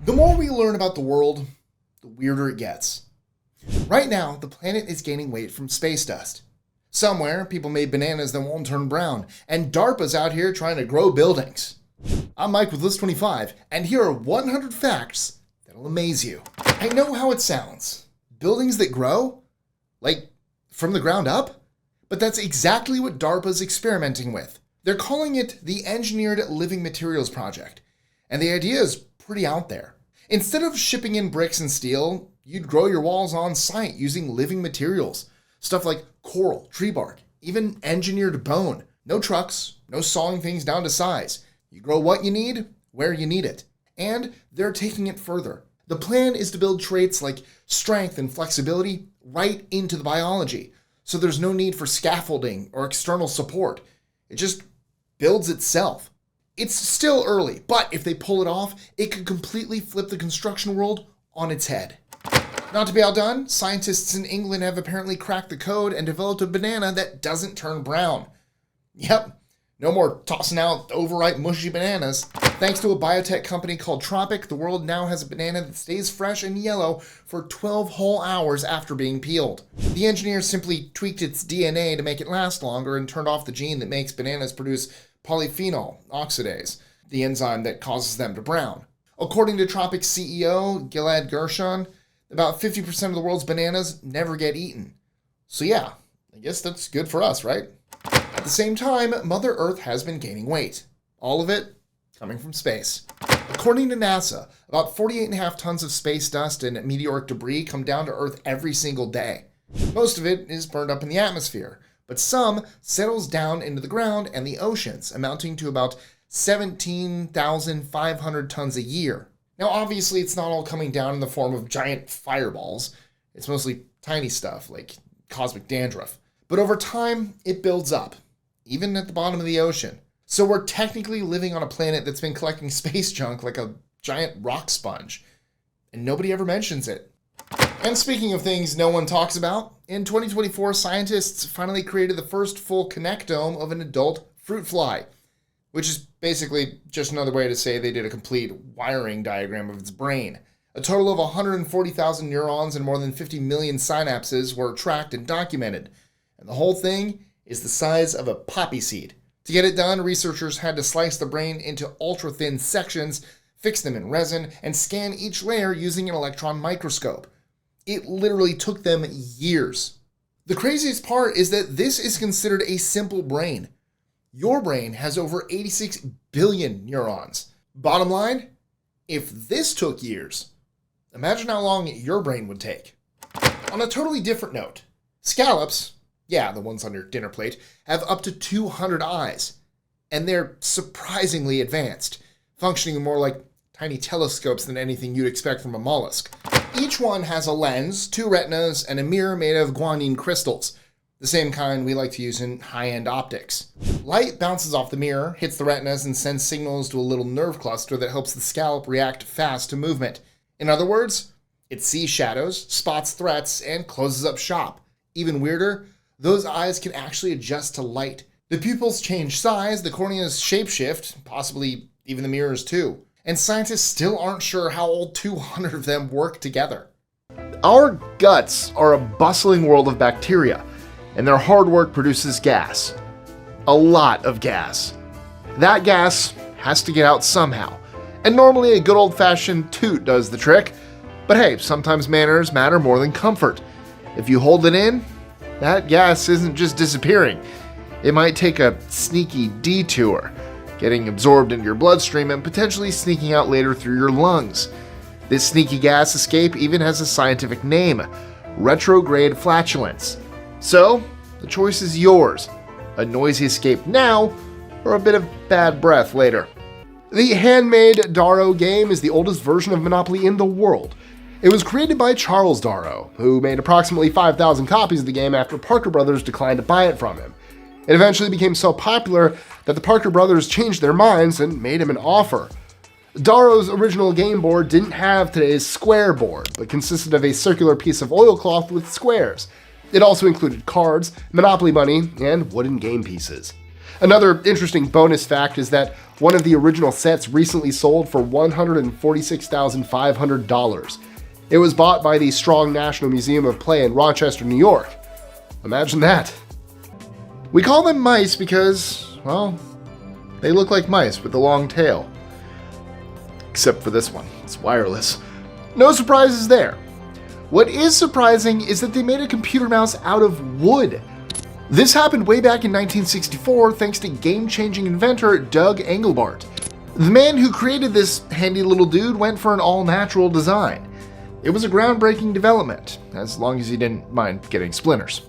The more we learn about the world, the weirder it gets. Right now, the planet is gaining weight from space dust. Somewhere, people made bananas that won't turn brown, and DARPA's out here trying to grow buildings. I'm Mike with List 25, and here are 100 facts that'll amaze you. I know how it sounds. Buildings that grow? Like, from the ground up? But that's exactly what DARPA's experimenting with. They're calling it the Engineered Living Materials Project, and the idea is pretty out there. Instead of shipping in bricks and steel, you'd grow your walls on site using living materials. Stuff like coral, tree bark, even engineered bone. No trucks, no sawing things down to size. You grow what you need, where you need it. And they're taking it further. The plan is to build traits like strength and flexibility right into the biology, so there's no need for scaffolding or external support. It just builds itself. It's still early, but if they pull it off, it could completely flip the construction world on its head. Not to be outdone, scientists in England have apparently cracked the code and developed a banana that doesn't turn brown. Yep, no more tossing out overripe mushy bananas. Thanks to a biotech company called Tropic, the world now has a banana that stays fresh and yellow for 12 whole hours after being peeled. The engineers simply tweaked its DNA to make it last longer and turned off the gene that makes bananas produce polyphenol oxidase, the enzyme that causes them to brown. According to Tropic's CEO, Gilad Gershon, about 50% of the world's bananas never get eaten. So yeah, I guess that's good for us, right? At the same time, Mother Earth has been gaining weight. All of it coming from space. According to NASA, about 48.5 tons of space dust and meteoric debris come down to Earth every single day. Most of it is burned up in the atmosphere, but some settles down into the ground and the oceans, amounting to about 17,500 tons a year. Now, obviously, it's not all coming down in the form of giant fireballs. It's mostly tiny stuff, like cosmic dandruff. But over time, it builds up, even at the bottom of the ocean. So we're technically living on a planet that's been collecting space junk like a giant rock sponge. And nobody ever mentions it. And speaking of things no one talks about, in 2024, scientists finally created the first full connectome of an adult fruit fly, which is basically just another way to say they did a complete wiring diagram of its brain. A total of 140,000 neurons and more than 50 million synapses were tracked and documented, and the whole thing is the size of a poppy seed. To get it done, researchers had to slice the brain into ultra-thin sections, fix them in resin, and scan each layer using an electron microscope. It literally took them years. The craziest part is that this is considered a simple brain. Your brain has over 86 billion neurons. Bottom line, if this took years, imagine how long your brain would take. On a totally different note, scallops, yeah, the ones on your dinner plate, have up to 200 eyes, and they're surprisingly advanced, functioning more like tiny telescopes than anything you'd expect from a mollusk. Each one has a lens, 2 retinas, and a mirror made of guanine crystals, the same kind we like to use in high-end optics. Light bounces off the mirror, hits the retinas, and sends signals to a little nerve cluster that helps the scallop react fast to movement. In other words, it sees shadows, spots threats, and closes up shop. Even weirder, those eyes can actually adjust to light. The pupils change size, the corneas shapeshift, possibly even the mirrors too. And scientists still aren't sure how all 200 of them work together. Our guts are a bustling world of bacteria, and their hard work produces gas. A lot of gas. That gas has to get out somehow, and normally a good old-fashioned toot does the trick. But hey, sometimes manners matter more than comfort. If you hold it in, that gas isn't just disappearing. It might take a sneaky detour, getting absorbed into your bloodstream and potentially sneaking out later through your lungs. This sneaky gas escape even has a scientific name: retrograde flatulence. So, the choice is yours: a noisy escape now, or a bit of bad breath later. The handmade Darrow game is the oldest version of Monopoly in the world. It was created by Charles Darrow, who made approximately 5,000 copies of the game after Parker Brothers declined to buy it from him. It eventually became so popular that the Parker brothers changed their minds and made him an offer. Darrow's original game board didn't have today's square board, but consisted of a circular piece of oilcloth with squares. It also included cards, Monopoly money, and wooden game pieces. Another interesting bonus fact is that one of the original sets recently sold for $146,500. It was bought by the Strong National Museum of Play in Rochester, New York. Imagine that. We call them mice because, well, they look like mice with a long tail. Except for this one, it's wireless. No surprises there. What is surprising is that they made a computer mouse out of wood. This happened way back in 1964 thanks to game-changing inventor Doug Engelbart. The man who created this handy little dude went for an all-natural design. It was a groundbreaking development, as long as you didn't mind getting splinters.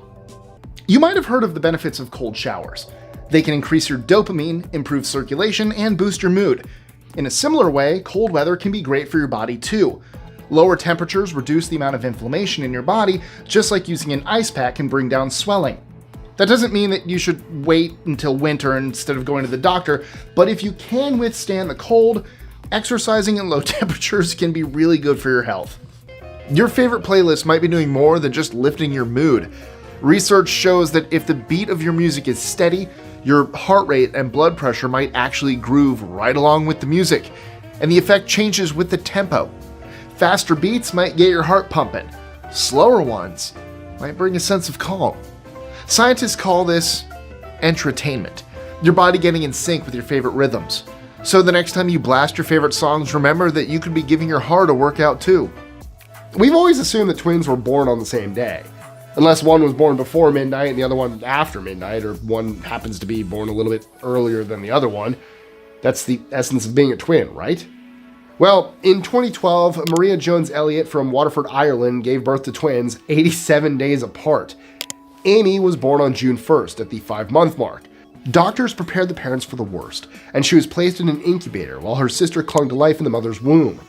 You might have heard of the benefits of cold showers. They can increase your dopamine, improve circulation, and boost your mood. In a similar way, cold weather can be great for your body too. Lower temperatures reduce the amount of inflammation in your body, just like using an ice pack can bring down swelling. That doesn't mean that you should wait until winter instead of going to the doctor, but if you can withstand the cold, exercising in low temperatures can be really good for your health. Your favorite playlist might be doing more than just lifting your mood. Research shows that if the beat of your music is steady, your heart rate and blood pressure might actually groove right along with the music, and the effect changes with the tempo. Faster beats might get your heart pumping. Slower ones might bring a sense of calm. Scientists call this entertainment, your body getting in sync with your favorite rhythms. So the next time you blast your favorite songs, remember that you could be giving your heart a workout too. We've always assumed that twins were born on the same day. Unless one was born before midnight and the other one after midnight, or one happens to be born a little bit earlier than the other one. That's the essence of being a twin, right? Well, in 2012, Maria Jones Elliott from Waterford, Ireland gave birth to twins 87 days apart. Amy was born on June 1st at the 5-month mark. Doctors prepared the parents for the worst, and she was placed in an incubator while her sister clung to life in the mother's womb.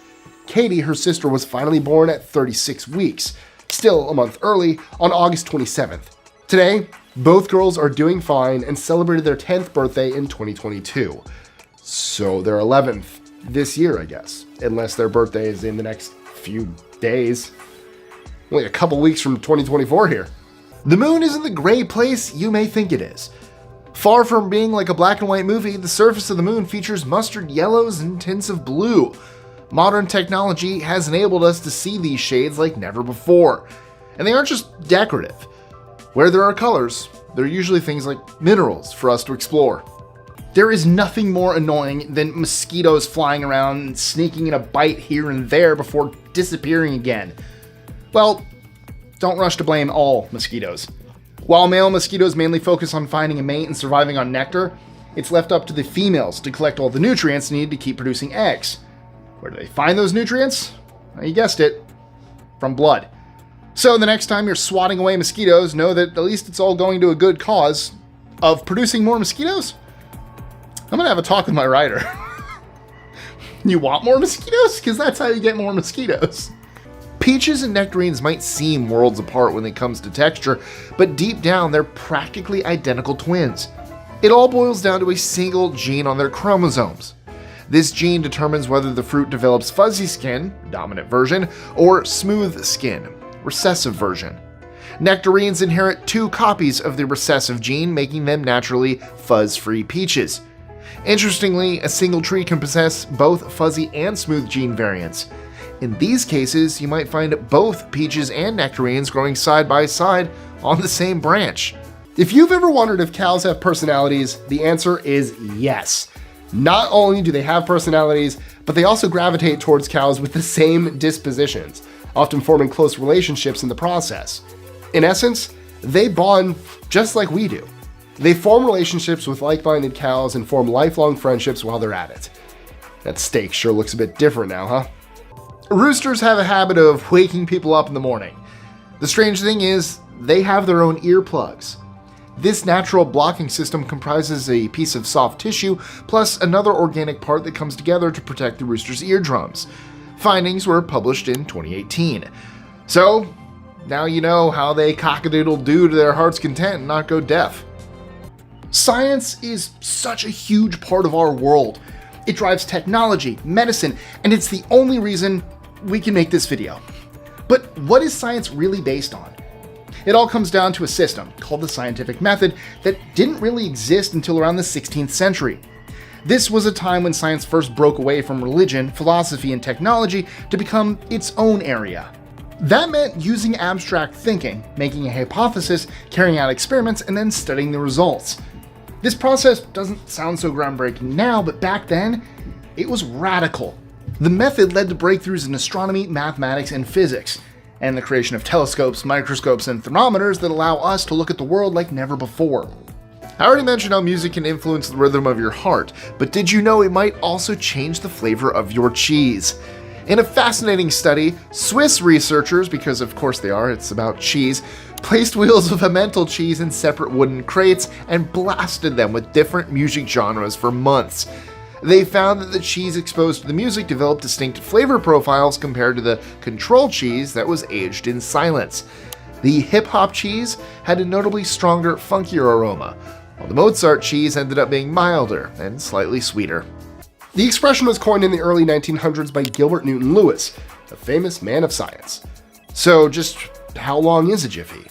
Katie, her sister, was finally born at 36 weeks, still a month early, on August 27th. Today, both girls are doing fine and celebrated their 10th birthday in 2022. So their 11th this year, I guess, unless their birthday is in the next few days. Only a couple weeks from 2024 here. The moon isn't the gray place you may think it is. Far from being like a black and white movie, the surface of the moon features mustard yellows and tints of blue. Modern technology has enabled us to see these shades like never before. And they aren't just decorative. Where there are colors, there are usually things like minerals for us to explore. There is nothing more annoying than mosquitoes flying around and sneaking in a bite here and there before disappearing again. Well, don't rush to blame all mosquitoes. While male mosquitoes mainly focus on finding a mate and surviving on nectar, it's left up to the females to collect all the nutrients needed to keep producing eggs. Where do they find those nutrients? Well, you guessed it, from blood. So the next time you're swatting away mosquitoes, know that at least it's all going to a good cause of producing more mosquitoes. I'm gonna have a talk with my writer. You want more mosquitoes? Because that's how you get more mosquitoes. Peaches and nectarines might seem worlds apart when it comes to texture, but deep down they're practically identical twins. It all boils down to a single gene on their chromosomes. This gene determines whether the fruit develops fuzzy skin, dominant version, or smooth skin, recessive version. Nectarines inherit 2 copies of the recessive gene, making them naturally fuzz-free peaches. Interestingly, a single tree can possess both fuzzy and smooth gene variants. In these cases, you might find both peaches and nectarines growing side by side on the same branch. If you've ever wondered if cows have personalities, the answer is yes. Not only do they have personalities, but they also gravitate towards cows with the same dispositions, often forming close relationships in the process. In essence, they bond just like we do. They form relationships with like-minded cows and form lifelong friendships while they're at it. That steak sure looks a bit different now, huh? Roosters have a habit of waking people up in the morning. The strange thing is, they have their own earplugs. This natural blocking system comprises a piece of soft tissue plus another organic part that comes together to protect the rooster's eardrums. Findings were published in 2018. So, now you know how they cock-a-doodle-doo to their heart's content and not go deaf. Science is such a huge part of our world. It drives technology, medicine, and it's the only reason we can make this video. But what is science really based on? It all comes down to a system called the scientific method that didn't really exist until around the 16th century. This was a time when science first broke away from religion, philosophy, and technology to become its own area. That meant using abstract thinking, making a hypothesis, carrying out experiments, and then studying the results. This process doesn't sound so groundbreaking now, but back then, it was radical. The method led to breakthroughs in astronomy, mathematics, and physics, and the creation of telescopes, microscopes, and thermometers that allow us to look at the world like never before. I already mentioned how music can influence the rhythm of your heart, but did you know it might also change the flavor of your cheese? In a fascinating study, Swiss researchers, because of course they are, it's about cheese, placed wheels of Emmental cheese in separate wooden crates and blasted them with different music genres for months. They found that the cheese exposed to the music developed distinct flavor profiles compared to the control cheese that was aged in silence. The hip-hop cheese had a notably stronger, funkier aroma, while the Mozart cheese ended up being milder and slightly sweeter. The expression was coined in the early 1900s by Gilbert Newton Lewis, a famous man of science. So just how long is a jiffy?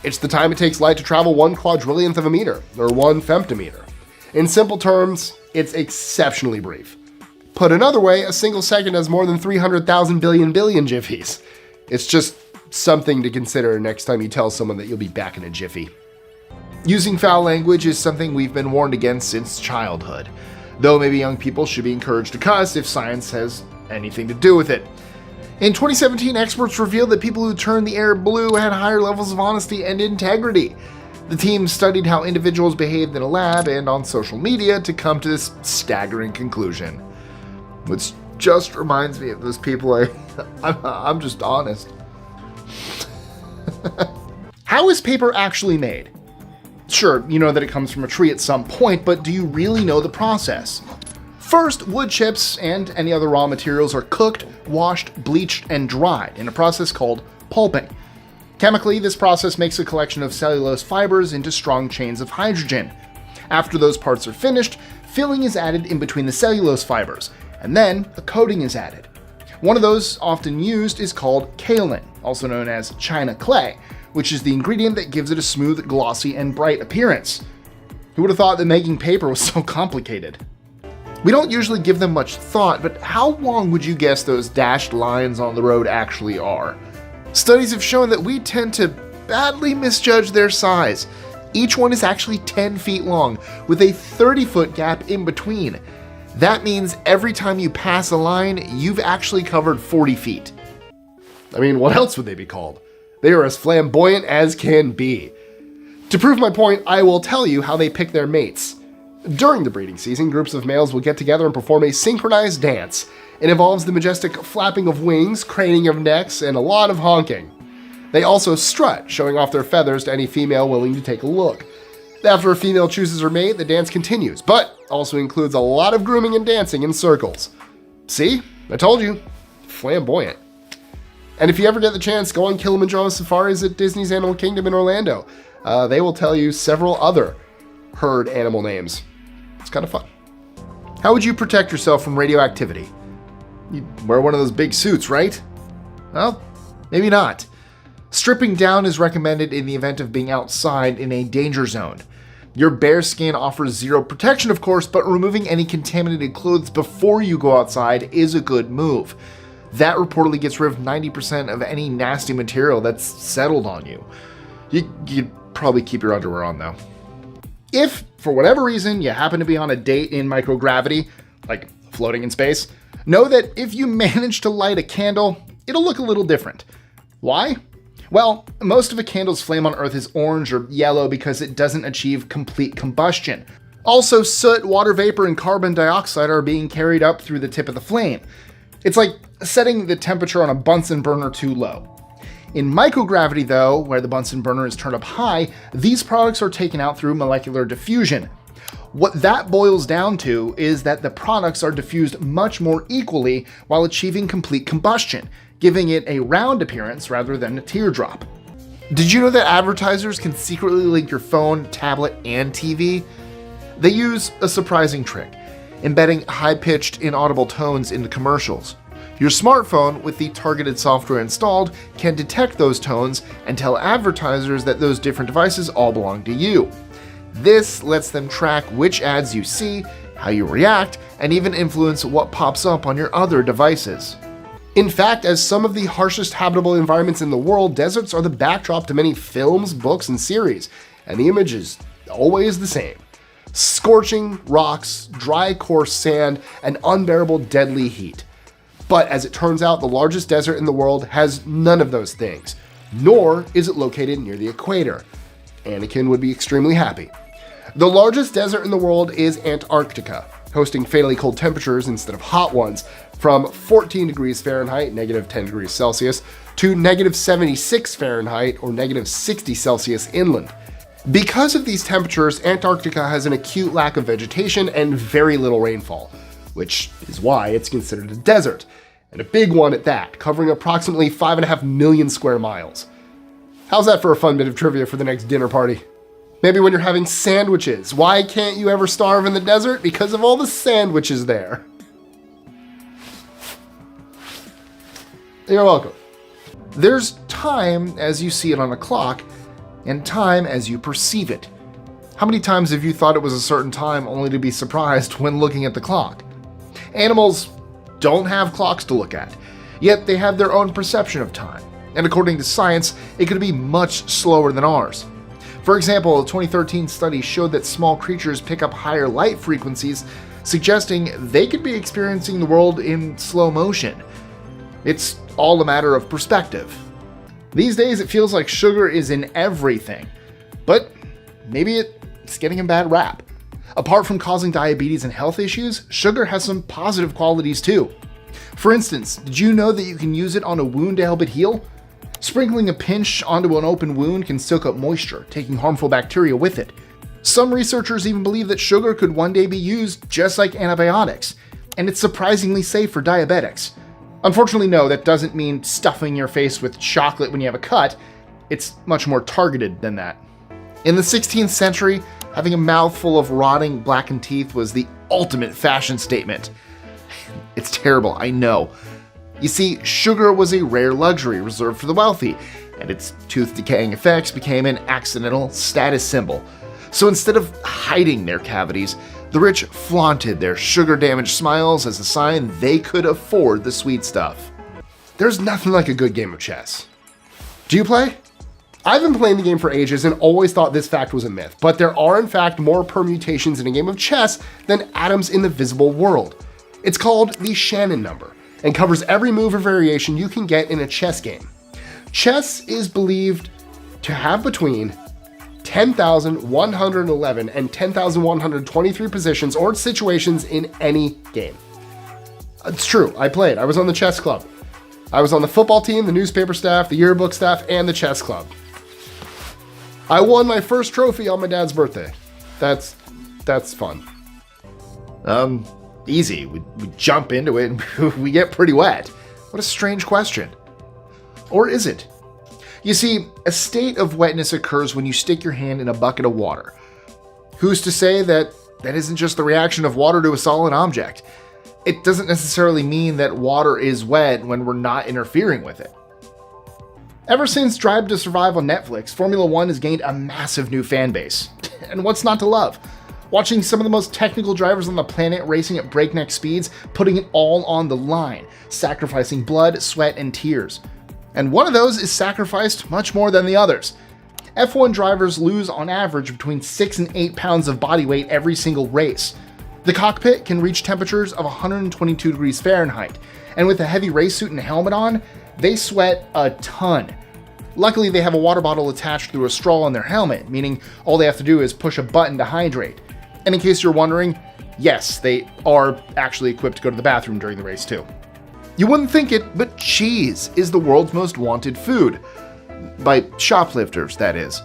It's the time it takes light to travel 1/4,000th of a meter, or 1 femtometer. In simple terms, it's exceptionally brief. Put another way, a single second has more than 300,000 billion jiffies. It's just something to consider next time you tell someone that you'll be back in a jiffy. Using foul language is something we've been warned against since childhood, though maybe young people should be encouraged to cuss if science has anything to do with it. In 2017, experts revealed that people who turned the air blue had higher levels of honesty and integrity. The team studied how individuals behaved in a lab and on social media to come to this staggering conclusion. Which just reminds me of those people I'm just honest. How is paper actually made? Sure, you know that it comes from a tree at some point, but do you really know the process? First, wood chips and any other raw materials are cooked, washed, bleached, and dried in a process called pulping. Chemically, this process makes a collection of cellulose fibers into strong chains of hydrogen. After those parts are finished, filling is added in between the cellulose fibers, and then a coating is added. One of those often used is called kaolin, also known as china clay, which is the ingredient that gives it a smooth, glossy, and bright appearance. Who would have thought that making paper was so complicated? We don't usually give them much thought, but how long would you guess those dashed lines on the road actually are? Studies have shown that we tend to badly misjudge their size. Each one is actually 10 feet long, with a 30-foot gap in between. That means every time you pass a line, you've actually covered 40 feet. I mean, what else would they be called? They are as flamboyant as can be. To prove my point, I will tell you how they pick their mates. During the breeding season, groups of males will get together and perform a synchronized dance. It involves the majestic flapping of wings, craning of necks, and a lot of honking. They also strut, showing off their feathers to any female willing to take a look. After a female chooses her mate, the dance continues, but also includes a lot of grooming and dancing in circles. See? I told you. Flamboyant. And if you ever get the chance, go on Kilimanjaro safaris at Disney's Animal Kingdom in Orlando. They will tell you several other herd animal names. It's kind of fun. How would you protect yourself from radioactivity? You'd wear one of those big suits, right? Well, maybe not. Stripping down is recommended in the event of being outside in a danger zone. Your bare skin offers zero protection, of course, but removing any contaminated clothes before you go outside is a good move. That reportedly gets rid of 90% of any nasty material that's settled on you. You'd probably keep your underwear on, though. If, for whatever reason, you happen to be on a date in microgravity, like floating in space, know that if you manage to light a candle, it'll look a little different. Why? Well, most of a candle's flame on Earth is orange or yellow because it doesn't achieve complete combustion. Also, soot, water vapor, and carbon dioxide are being carried up through the tip of the flame. It's like setting the temperature on a Bunsen burner too low. In microgravity, though, where the Bunsen burner is turned up high, these products are taken out through molecular diffusion. What that boils down to is that the products are diffused much more equally while achieving complete combustion, giving it a round appearance rather than a teardrop. Did you know that advertisers can secretly link your phone, tablet, and TV? They use a surprising trick, embedding high-pitched, inaudible tones into commercials. Your smartphone, with the targeted software installed, can detect those tones and tell advertisers that those different devices all belong to you. This lets them track which ads you see, how you react, and even influence what pops up on your other devices. In fact, as some of the harshest habitable environments in the world, deserts are the backdrop to many films, books, and series, and the image is always the same. Scorching rocks, dry coarse sand, and unbearable deadly heat. But as it turns out, the largest desert in the world has none of those things, nor is it located near the equator. Anakin would be extremely happy. The largest desert in the world is Antarctica, hosting fatally cold temperatures instead of hot ones, from 14 degrees Fahrenheit, negative 10 degrees Celsius, to negative 76 Fahrenheit or negative 60 Celsius inland. Because of these temperatures, Antarctica has an acute lack of vegetation and very little rainfall, which is why it's considered a desert, and a big one at that, covering approximately 5.5 million square miles. How's that for a fun bit of trivia for the next dinner party? Maybe when you're having sandwiches. Why can't you ever starve in the desert? Because of all the sandwiches there. You're welcome. There's time as you see it on a clock, and time as you perceive it. How many times have you thought it was a certain time only to be surprised when looking at the clock? Animals don't have clocks to look at, yet they have their own perception of time, and according to science, it could be much slower than ours. For example, a 2013 study showed that small creatures pick up higher light frequencies, suggesting they could be experiencing the world in slow motion. It's all a matter of perspective. These days, it feels like sugar is in everything, but maybe it's getting a bad rap. Apart from causing diabetes and health issues, sugar has some positive qualities too. For instance, did you know that you can use it on a wound to help it heal? Sprinkling a pinch onto an open wound can soak up moisture, taking harmful bacteria with it. Some researchers even believe that sugar could one day be used just like antibiotics, and it's surprisingly safe for diabetics. Unfortunately, no, that doesn't mean stuffing your face with chocolate when you have a cut. It's much more targeted than that. In the 16th century, having a mouthful of rotting, blackened teeth was the ultimate fashion statement. It's terrible, I know. You see, sugar was a rare luxury reserved for the wealthy, and its tooth-decaying effects became an accidental status symbol. So instead of hiding their cavities, the rich flaunted their sugar-damaged smiles as a sign they could afford the sweet stuff. There's nothing like a good game of chess. Do you play? I've been playing the game for ages and always thought this fact was a myth, but there are in fact more permutations in a game of chess than atoms in the visible world. It's called the Shannon number and covers every move or variation you can get in a chess game. Chess is believed to have between 10,111 and 10,123 positions or situations in any game. It's true, I played. I was on the chess club. I was on the football team, the newspaper staff, the yearbook staff, and the chess club. I won my first trophy on my dad's birthday. That's fun. Easy. We jump into it and we get pretty wet. What a strange question. Or is it? You see, a state of wetness occurs when you stick your hand in a bucket of water. Who's to say that isn't just the reaction of water to a solid object? It doesn't necessarily mean that water is wet when we're not interfering with it. Ever since Drive to Survive on Netflix, Formula One has gained a massive new fan base. And what's not to love? Watching some of the most technical drivers on the planet racing at breakneck speeds, putting it all on the line, sacrificing blood, sweat, and tears. And one of those is sacrificed much more than the others. F1 drivers lose on average between 6 and 8 pounds of body weight every single race. The cockpit can reach temperatures of 122 degrees Fahrenheit, and with a heavy race suit and helmet on, they sweat a ton. Luckily, they have a water bottle attached through a straw on their helmet, meaning all they have to do is push a button to hydrate. And in case you're wondering, yes, they are actually equipped to go to the bathroom during the race too. You wouldn't think it, but cheese is the world's most wanted food. By shoplifters, that is.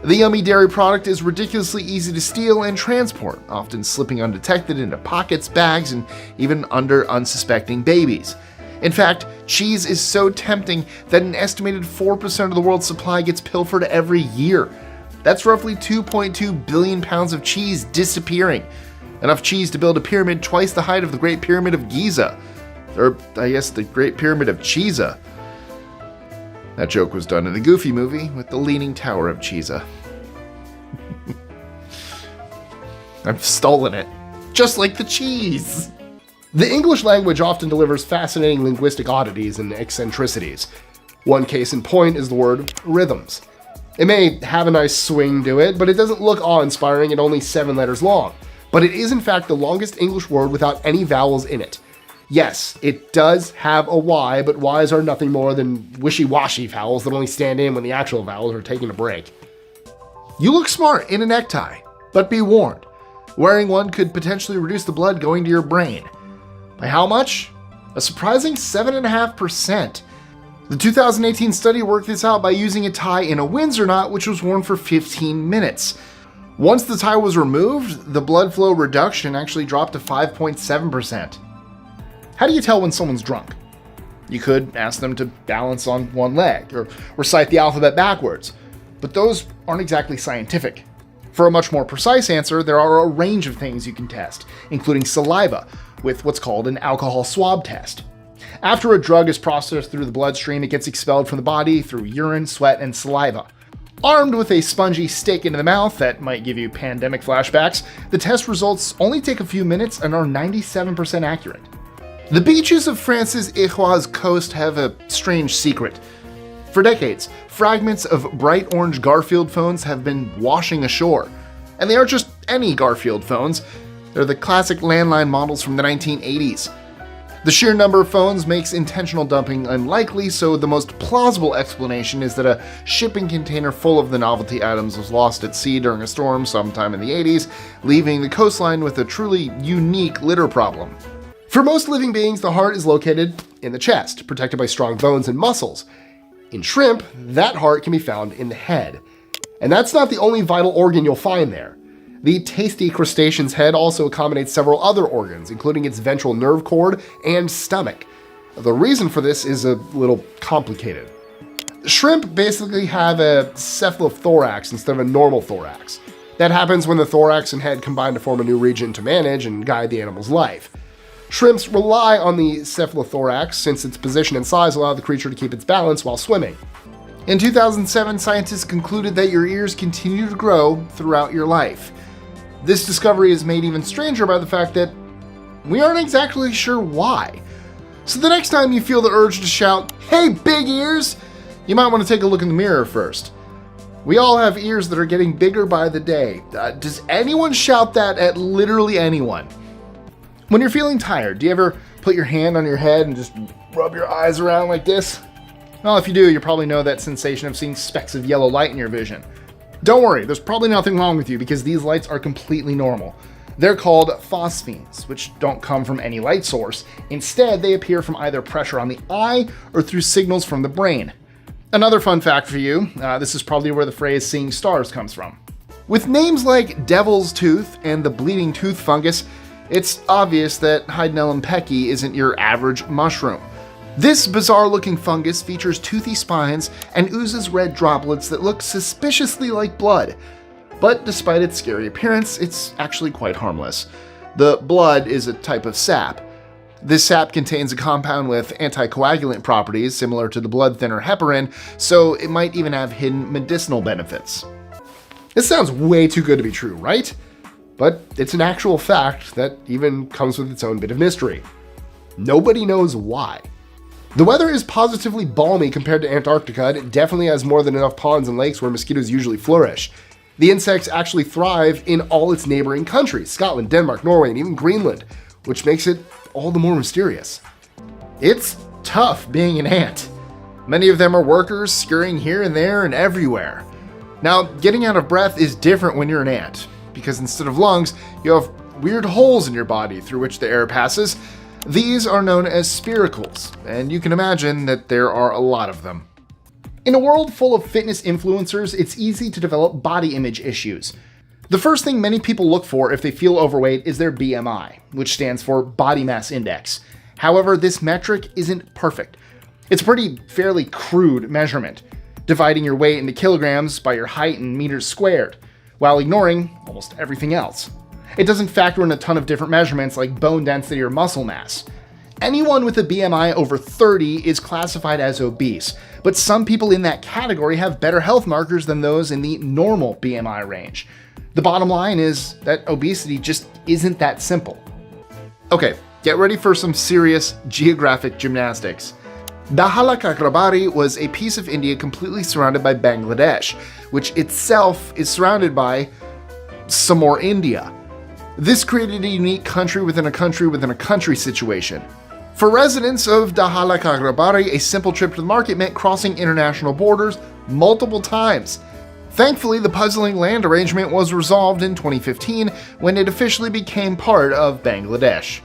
The yummy dairy product is ridiculously easy to steal and transport, often slipping undetected into pockets, bags, and even under unsuspecting babies. In fact, cheese is so tempting that an estimated 4% of the world's supply gets pilfered every year. That's roughly 2.2 billion pounds of cheese disappearing. Enough cheese to build a pyramid twice the height of the Great Pyramid of Giza. Or, I guess, the Great Pyramid of Giza. That joke was done in the Goofy movie with the Leaning Tower of Giza. I've stolen it. Just like the cheese! The English language often delivers fascinating linguistic oddities and eccentricities. One case in point is the word rhythms. It may have a nice swing to it, but it doesn't look awe-inspiring at only 7 letters long. But it is in fact the longest English word without any vowels in it. Yes, it does have a Y, but Ys are nothing more than wishy-washy vowels that only stand in when the actual vowels are taking a break. You look smart in a necktie, but be warned. Wearing one could potentially reduce the blood going to your brain. By how much? A surprising 7.5%. The 2018 study worked this out by using a tie in a Windsor knot, which was worn for 15 minutes. Once the tie was removed, the blood flow reduction actually dropped to 5.7%. How do you tell when someone's drunk? You could ask them to balance on one leg, or recite the alphabet backwards, but those aren't exactly scientific. For a much more precise answer, there are a range of things you can test, including saliva, with what's called an alcohol swab test. After a drug is processed through the bloodstream, it gets expelled from the body through urine, sweat, and saliva. Armed with a spongy stick into the mouth that might give you pandemic flashbacks, the test results only take a few minutes and are 97% accurate. The beaches of France's Iroise coast have a strange secret. For decades, fragments of bright orange Garfield phones have been washing ashore. And they aren't just any Garfield phones, they're the classic landline models from the 1980s. The sheer number of phones makes intentional dumping unlikely, so the most plausible explanation is that a shipping container full of the novelty items was lost at sea during a storm sometime in the 80s, leaving the coastline with a truly unique litter problem. For most living beings, the heart is located in the chest, protected by strong bones and muscles. In shrimp, that heart can be found in the head. And that's not the only vital organ you'll find there. The tasty crustacean's head also accommodates several other organs, including its ventral nerve cord and stomach. The reason for this is a little complicated. Shrimp basically have a cephalothorax instead of a normal thorax. That happens when the thorax and head combine to form a new region to manage and guide the animal's life. Shrimps rely on the cephalothorax since its position and size allow the creature to keep its balance while swimming. In 2007, scientists concluded that your ears continue to grow throughout your life. This discovery is made even stranger by the fact that we aren't exactly sure why. So the next time you feel the urge to shout, "Hey, big ears!" you might want to take a look in the mirror first. We all have ears that are getting bigger by the day. Does anyone shout that at literally anyone? When you're feeling tired, do you ever put your hand on your head and just rub your eyes around like this? Well, if you do, you probably know that sensation of seeing specks of yellow light in your vision. Don't worry, there's probably nothing wrong with you because these lights are completely normal. They're called phosphenes, which don't come from any light source. Instead, they appear from either pressure on the eye or through signals from the brain. Another fun fact for you, this is probably where the phrase seeing stars comes from. With names like devil's tooth and the bleeding tooth fungus, it's obvious that Heidenellum pecki isn't your average mushroom. This bizarre-looking fungus features toothy spines and oozes red droplets that look suspiciously like blood. But despite its scary appearance, it's actually quite harmless. The blood is a type of sap. This sap contains a compound with anticoagulant properties similar to the blood thinner heparin, so it might even have hidden medicinal benefits. This sounds way too good to be true, right? But it's an actual fact that even comes with its own bit of mystery. Nobody knows why. The weather is positively balmy compared to Antarctica, and it definitely has more than enough ponds and lakes where mosquitoes usually flourish. The insects actually thrive in all its neighboring countries, Scotland, Denmark, Norway, and even Greenland, which makes it all the more mysterious. It's tough being an ant. Many of them are workers, scurrying here and there and everywhere. Now, getting out of breath is different when you're an ant, because instead of lungs, you have weird holes in your body through which the air passes. These are known as spiracles, and you can imagine that there are a lot of them. In a world full of fitness influencers, it's easy to develop body image issues. The first thing many people look for if they feel overweight is their BMI, which stands for body mass index. However, this metric isn't perfect. It's a pretty fairly crude measurement, dividing your weight into kilograms by your height in meters squared, while ignoring almost everything else. It doesn't factor in a ton of different measurements like bone density or muscle mass. Anyone with a BMI over 30 is classified as obese, but some people in that category have better health markers than those in the normal BMI range. The bottom line is that obesity just isn't that simple. Okay, get ready for some serious geographic gymnastics. Dahalakagrabari was a piece of India completely surrounded by Bangladesh, which itself is surrounded by some more India. This created a unique country within a country within a country situation. For residents of Dahalakagrabari, a simple trip to the market meant crossing international borders multiple times. Thankfully, the puzzling land arrangement was resolved in 2015 when it officially became part of Bangladesh.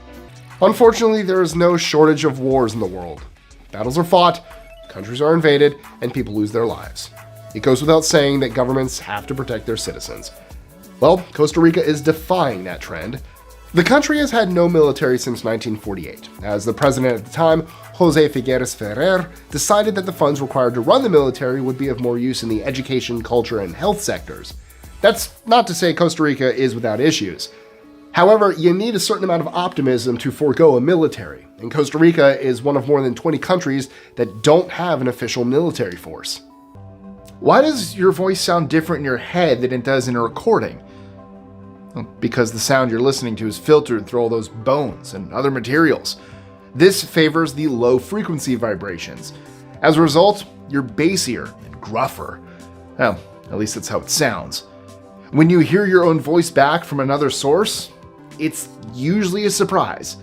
Unfortunately, there is no shortage of wars in the world. Battles are fought, countries are invaded, and people lose their lives. It goes without saying that governments have to protect their citizens. Well, Costa Rica is defying that trend. The country has had no military since 1948, as the president at the time, Jose Figueres Ferrer, decided that the funds required to run the military would be of more use in the education, culture, and health sectors. That's not to say Costa Rica is without issues. However, you need a certain amount of optimism to forego a military, and Costa Rica is one of more than 20 countries that don't have an official military force. Why does your voice sound different in your head than it does in a recording? Well, because the sound you're listening to is filtered through all those bones and other materials. This favors the low frequency vibrations. As a result, you're bassier and gruffer. Well, at least that's how it sounds. When you hear your own voice back from another source, it's usually a surprise.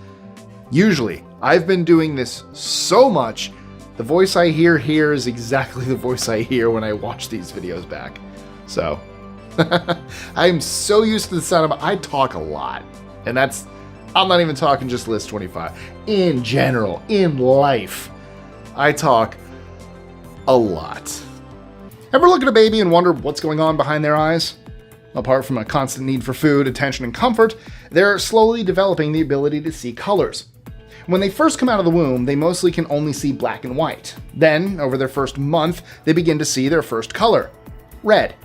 Usually, I've been doing this so much, the voice I hear here is exactly the voice I hear when I watch these videos back. So, I'm so used to the sound of I talk a lot. And I'm not even talking just list 25. In general, in life, I talk a lot. Ever look at a baby and wonder what's going on behind their eyes? Apart from a constant need for food, attention, and comfort, they're slowly developing the ability to see colors. When they first come out of the womb, they mostly can only see black and white. Then, over their first month, they begin to see their first color, red.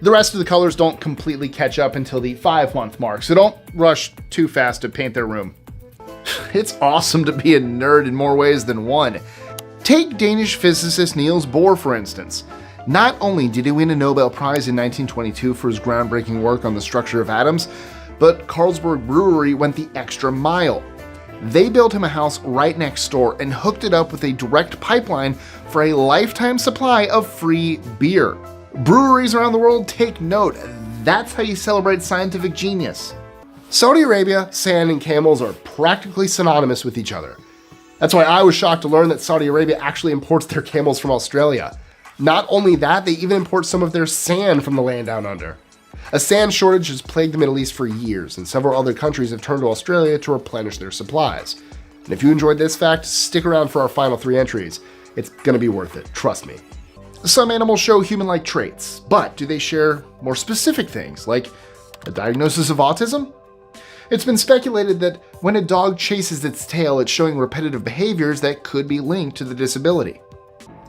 The rest of the colors don't completely catch up until the 5-month mark, so don't rush too fast to paint their room. It's awesome to be a nerd in more ways than one. Take Danish physicist Niels Bohr, for instance. Not only did he win a Nobel Prize in 1922 for his groundbreaking work on the structure of atoms, but Carlsberg Brewery went the extra mile. They built him a house right next door and hooked it up with a direct pipeline for a lifetime supply of free beer. Breweries around the world take note. That's how you celebrate scientific genius. Saudi Arabia, sand, and camels are practically synonymous with each other. That's why I was shocked to learn that Saudi Arabia actually imports their camels from Australia. Not only that, they even import some of their sand from the land down under. A sand shortage has plagued the Middle East for years, and several other countries have turned to Australia to replenish their supplies. And if you enjoyed this fact, stick around for our final 3 entries. It's gonna be worth it, trust me. Some animals show human-like traits, but do they share more specific things, like a diagnosis of autism? It's been speculated that when a dog chases its tail, it's showing repetitive behaviors that could be linked to the disability.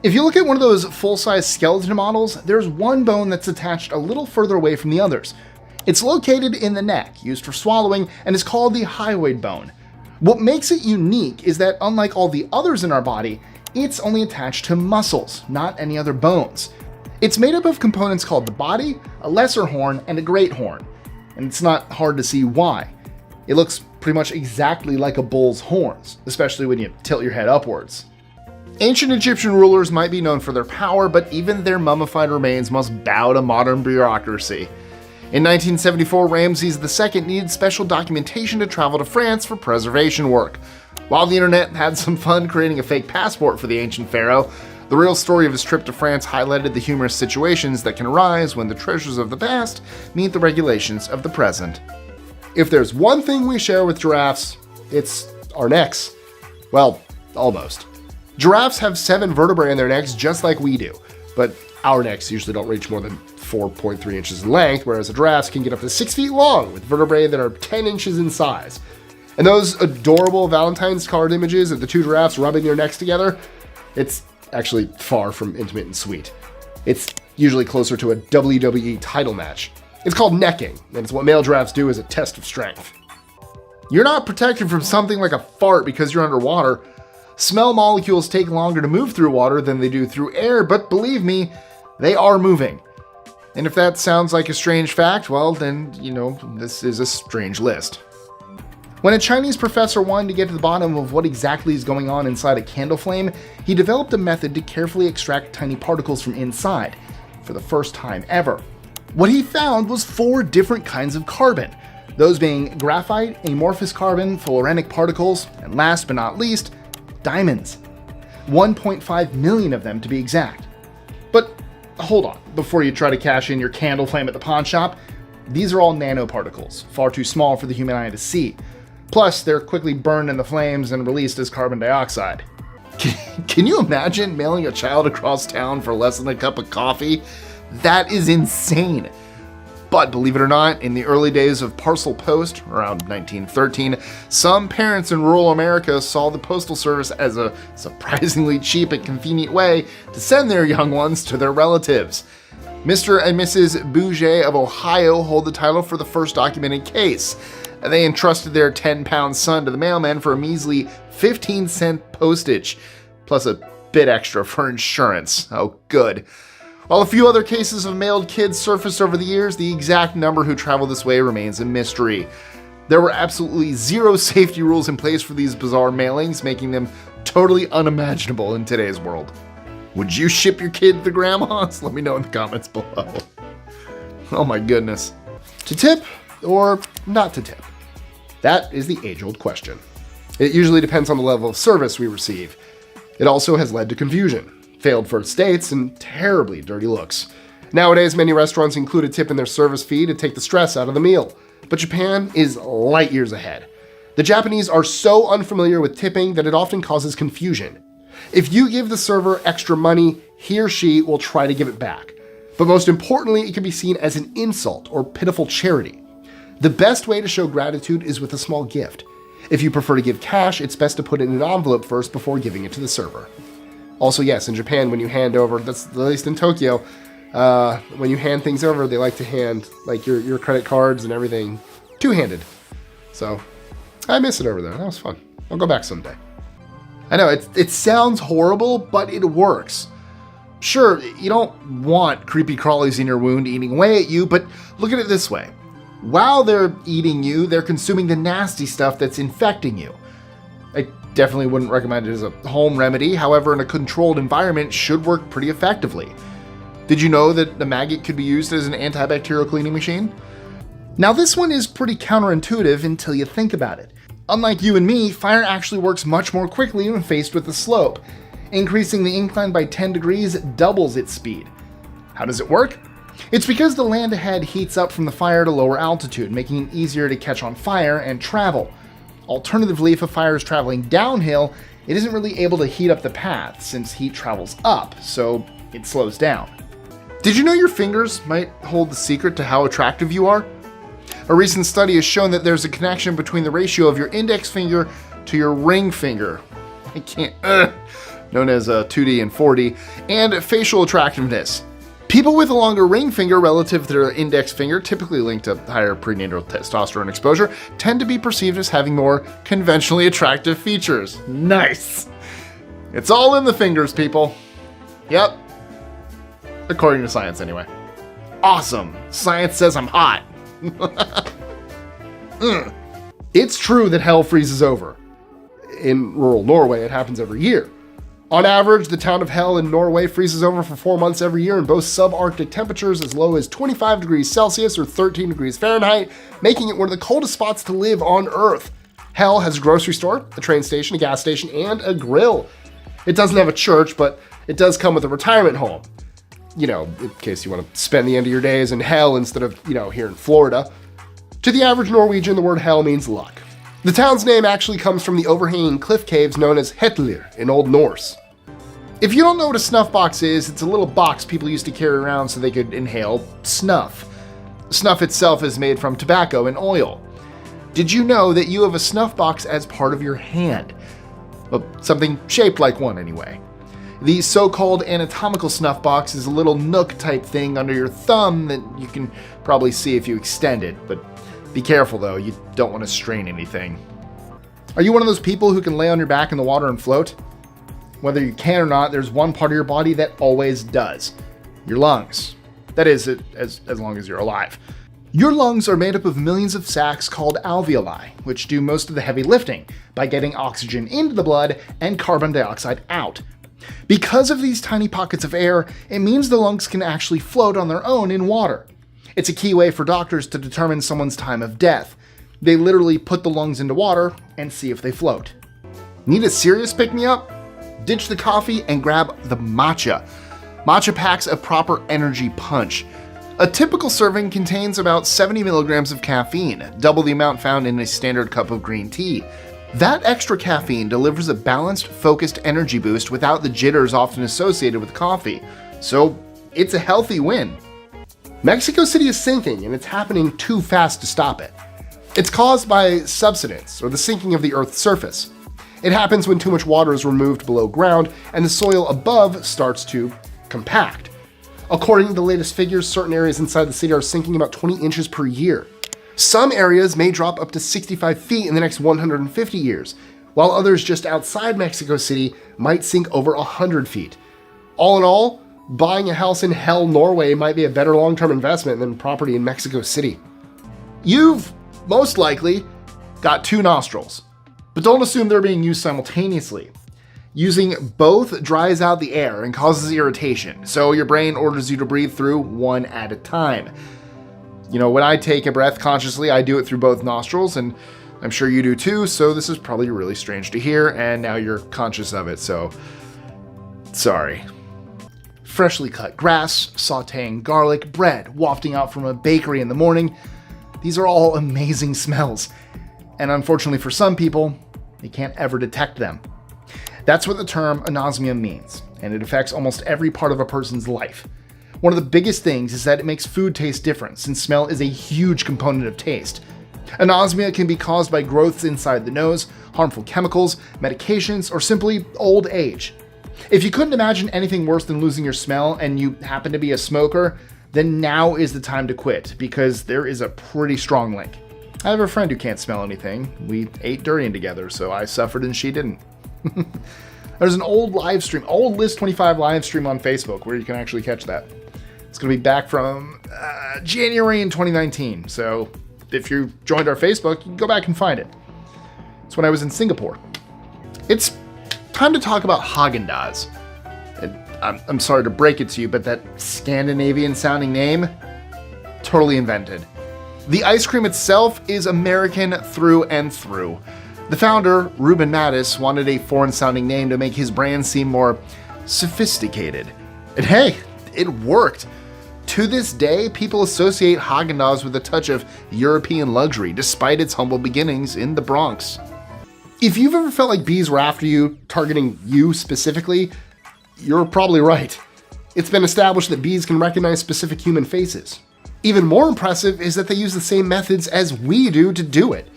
If you look at one of those full-size skeleton models, there's one bone that's attached a little further away from the others. It's located in the neck, used for swallowing, and is called the hyoid bone. What makes it unique is that unlike all the others in our body, it's only attached to muscles, not any other bones. It's made up of components called the body, a lesser horn, and a great horn. And it's not hard to see why. It looks pretty much exactly like a bull's horns, especially when you tilt your head upwards. Ancient Egyptian rulers might be known for their power, but even their mummified remains must bow to modern bureaucracy. In 1974, Ramses II needed special documentation to travel to France for preservation work. While the internet had some fun creating a fake passport for the ancient pharaoh, the real story of his trip to France highlighted the humorous situations that can arise when the treasures of the past meet the regulations of the present. If there's one thing we share with giraffes, it's our necks. Well, almost. Giraffes have 7 vertebrae in their necks just like we do, but our necks usually don't reach more than 4.3 inches in length, whereas a giraffe's can get up to 6 feet long with vertebrae that are 10 inches in size. And those adorable Valentine's card images of the 2 giraffes rubbing their necks together, it's actually far from intimate and sweet. It's usually closer to a WWE title match. It's called necking, and it's what male giraffes do as a test of strength. You're not protected from something like a fart because you're underwater. Smell molecules take longer to move through water than they do through air, but believe me, they are moving. And if that sounds like a strange fact, well, then, this is a strange list. When a Chinese professor wanted to get to the bottom of what exactly is going on inside a candle flame, he developed a method to carefully extract tiny particles from inside, for the first time ever. What he found was 4 different kinds of carbon, those being graphite, amorphous carbon, fullerenic particles, and last but not least, diamonds. 1.5 million of them to be exact. But hold on, before you try to cash in your candle flame at the pawn shop, these are all nanoparticles, far too small for the human eye to see. Plus, they're quickly burned in the flames and released as carbon dioxide. Can you imagine mailing a child across town for less than a cup of coffee? That is insane. But believe it or not, in the early days of parcel post, around 1913, some parents in rural America saw the postal service as a surprisingly cheap and convenient way to send their young ones to their relatives. Mr. and Mrs. Bouget of Ohio hold the title for the first documented case. They entrusted their 10-pound son to the mailman for a measly 15-cent postage, plus a bit extra for insurance. Oh, good. While a few other cases of mailed kids surfaced over the years, the exact number who traveled this way remains a mystery. There were absolutely zero safety rules in place for these bizarre mailings, making them totally unimaginable in today's world. Would you ship your kid to the grandmas? Let me know in the comments below. Oh my goodness. To tip or not to tip? That is the age-old question. It usually depends on the level of service we receive. It also has led to confusion, failed first dates, and terribly dirty looks. Nowadays, many restaurants include a tip in their service fee to take the stress out of the meal. But Japan is light years ahead. The Japanese are so unfamiliar with tipping that it often causes confusion. If you give the server extra money, he or she will try to give it back. But most importantly, it can be seen as an insult or pitiful charity. The best way to show gratitude is with a small gift. If you prefer to give cash, it's best to put it in an envelope first before giving it to the server. Also, yes, in Japan, when you hand over, that's at least in Tokyo, when you hand things over, they like to hand like your credit cards and everything two-handed. So I miss it over there. That was fun. I'll go back someday. I know it sounds horrible, but it works. Sure, you don't want creepy crawlies in your wound eating away at you, but look at it this way. While they're eating you, they're consuming the nasty stuff that's infecting you. I definitely wouldn't recommend it as a home remedy, however, in a controlled environment, it should work pretty effectively. Did you know that the maggot could be used as an antibacterial cleaning machine? Now this one is pretty counterintuitive until you think about it. Unlike you and me, fire actually works much more quickly when faced with a slope. Increasing the incline by 10 degrees doubles its speed. How does it work? It's because the land ahead heats up from the fire to lower altitude, making it easier to catch on fire and travel. Alternatively, if a fire is traveling downhill, it isn't really able to heat up the path since heat travels up, so it slows down. Did you know your fingers might hold the secret to how attractive you are? A recent study has shown that there's a connection between the ratio of your index finger to your ring finger, known as 2D and 4D, and facial attractiveness. People with a longer ring finger relative to their index finger, typically linked to higher prenatal testosterone exposure, tend to be perceived as having more conventionally attractive features. Nice! It's all in the fingers, people. Yep. According to science, anyway. Awesome! Science says I'm hot! It's true that hell freezes over. In rural Norway, it happens every year. On average, the town of Hell in Norway freezes over for 4 months every year and boasts subarctic temperatures as low as 25 degrees Celsius or 13 degrees Fahrenheit, making it one of the coldest spots to live on Earth. Hell has a grocery store, a train station, a gas station, and a grill. It doesn't have a church, but it does come with a retirement home. You know, in case you want to spend the end of your days in Hell instead of, here in Florida. To the average Norwegian, the word Hell means luck. The town's name actually comes from the overhanging cliff caves known as Hetlir in Old Norse. If you don't know what a snuff box is, it's a little box people used to carry around so they could inhale snuff. Snuff itself is made from tobacco and oil. Did you know that you have a snuff box as part of your hand? Well, something shaped like one anyway. The so-called anatomical snuff box is a little nook type thing under your thumb that you can probably see if you extend it, but Be careful though, you don't want to strain anything. Are you one of those people who can lay on your back in the water and float? Whether you can or not, there's one part of your body that always does. Your lungs. That is, as long as you're alive. Your lungs are made up of millions of sacs called alveoli, which do most of the heavy lifting by getting oxygen into the blood and carbon dioxide out. Because of these tiny pockets of air, it means the lungs can actually float on their own in water. It's a key way for doctors to determine someone's time of death. They literally put the lungs into water and see if they float. Need a serious pick-me-up? Ditch the coffee and grab the matcha. Matcha packs a proper energy punch. A typical serving contains about 70 milligrams of caffeine, double the amount found in a standard cup of green tea. That extra caffeine delivers a balanced, focused energy boost without the jitters often associated with coffee. So it's a healthy win. Mexico City is sinking, and it's happening too fast to stop it. It's caused by subsidence, or the sinking of the Earth's surface. It happens when too much water is removed below ground and the soil above starts to compact. According to the latest figures, certain areas inside the city are sinking about 20 inches per year. Some areas may drop up to 65 feet in the next 150 years, while others just outside Mexico City might sink over 100 feet. All in all, buying a house in hell, Norway might be a better long-term investment than property in Mexico City. You've, most likely, got two nostrils, but don't assume they're being used simultaneously. Using both dries out the air and causes irritation, so your brain orders you to breathe through one at a time. You know, when I take a breath consciously, I do it through both nostrils, and I'm sure you do too, so this is probably really strange to hear, and now you're conscious of it, so sorry. Freshly cut grass, sauteing garlic, bread wafting out from a bakery in the morning. These are all amazing smells, and unfortunately for some people, they can't ever detect them. That's what the term anosmia means, and it affects almost every part of a person's life. One of the biggest things is that it makes food taste different, since smell is a huge component of taste. Anosmia can be caused by growths inside the nose, harmful chemicals, medications, or simply old age. If you couldn't imagine anything worse than losing your smell and you happen to be a smoker, then now is the time to quit, because there is a pretty strong link. I have a friend who can't smell anything. We ate durian together, so I suffered and she didn't. There's an old List 25 live stream on Facebook where you can actually catch that. It's going to be back from January in 2019. So if you joined our Facebook, you can go back and find it. It's when I was in Singapore. It's time to talk about Haagen-Dazs. I'm sorry to break it to you, but that Scandinavian sounding name, totally invented. The ice cream itself is American through and through. The founder, Ruben Mattis, wanted a foreign-sounding name to make his brand seem more sophisticated. And hey, it worked. To this day, people associate Haagen-Dazs with a touch of European luxury, despite its humble beginnings in the Bronx. If you've ever felt like bees were after you, targeting you specifically, you're probably right. It's been established that bees can recognize specific human faces. Even more impressive is that they use the same methods as we do to do it.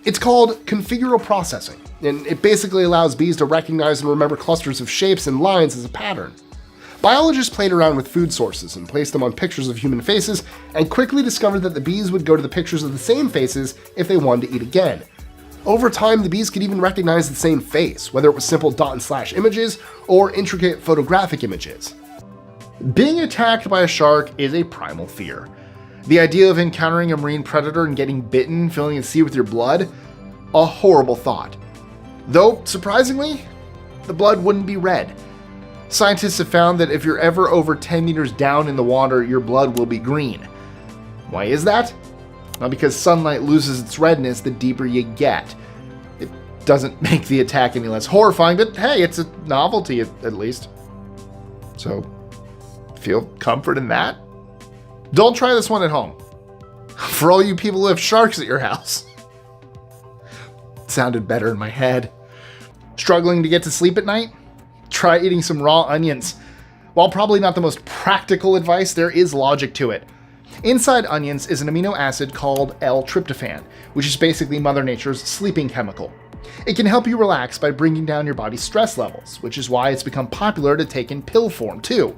It's called configural processing, and it basically allows bees to recognize and remember clusters of shapes and lines as a pattern. Biologists played around with food sources and placed them on pictures of human faces, and quickly discovered that the bees would go to the pictures of the same faces if they wanted to eat again. Over time, the bees could even recognize the same face, whether it was simple dot and slash images or intricate photographic images. Being attacked by a shark is a primal fear. The idea of encountering a marine predator and getting bitten, filling the sea with your blood, a horrible thought. Though, surprisingly, the blood wouldn't be red. Scientists have found that if you're ever over 10 meters down in the water, your blood will be green. Why is that? Well, because sunlight loses its redness the deeper you get. It doesn't make the attack any less horrifying, but hey, it's a novelty at least. So, feel comfort in that? Don't try this one at home. For all you people who have sharks at your house. Sounded better in my head. Struggling to get to sleep at night? Try eating some raw onions. While probably not the most practical advice, there is logic to it. Inside onions is an amino acid called L-tryptophan, which is basically Mother Nature's sleeping chemical. It can help you relax by bringing down your body's stress levels, which is why it's become popular to take in pill form too.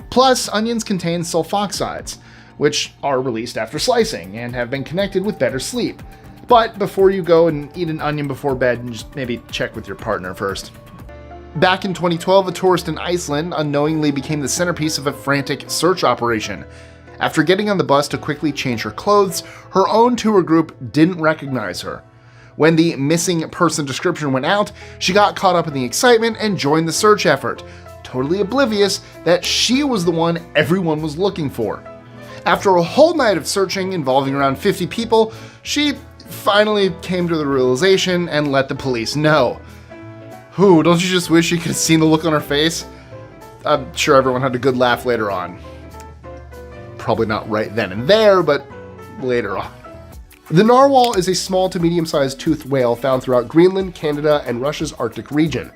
Plus, onions contain sulfoxides, which are released after slicing and have been connected with better sleep. But before you go and eat an onion before bed, just maybe check with your partner first. Back in 2012, a tourist in Iceland unknowingly became the centerpiece of a frantic search operation. After getting on the bus to quickly change her clothes, her own tour group didn't recognize her. When the missing person description went out, she got caught up in the excitement and joined the search effort, totally oblivious that she was the one everyone was looking for. After a whole night of searching involving around 50 people, she finally came to the realization and let the police know. Whew, don't you just wish you could have seen the look on her face? I'm sure everyone had a good laugh later on. Probably not right then and there, but later on. The narwhal is a small to medium-sized toothed whale found throughout Greenland, Canada, and Russia's Arctic region.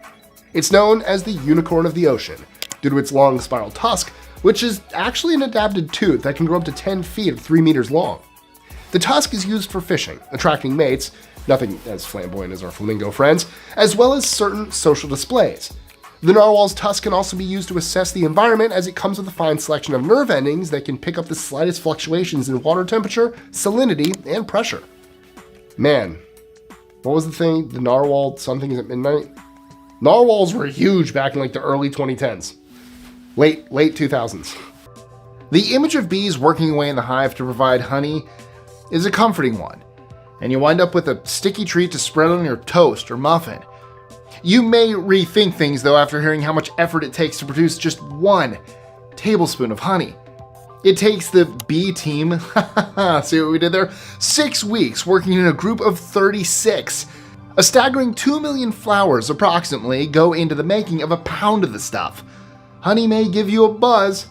It's known as the unicorn of the ocean, due to its long spiral tusk, which is actually an adapted tooth that can grow up to 10 feet or 3 meters long. The tusk is used for fishing, attracting mates, nothing as flamboyant as our flamingo friends, as well as certain social displays. The narwhal's tusk can also be used to assess the environment, as it comes with a fine selection of nerve endings that can pick up the slightest fluctuations in water temperature, salinity, and pressure. Man, what was the thing? The narwhal something is at midnight? Narwhals were huge back in like the early 2010s. Late 2000s. The image of bees working away in the hive to provide honey is a comforting one, and you wind up with a sticky treat to spread on your toast or muffin. You may rethink things though after hearing how much effort it takes to produce just 1 tablespoon of honey. It takes the bee team, see what we did there? 6 weeks working in a group of 36. A staggering 2 million flowers approximately go into the making of a pound of the stuff. Honey may give you a buzz,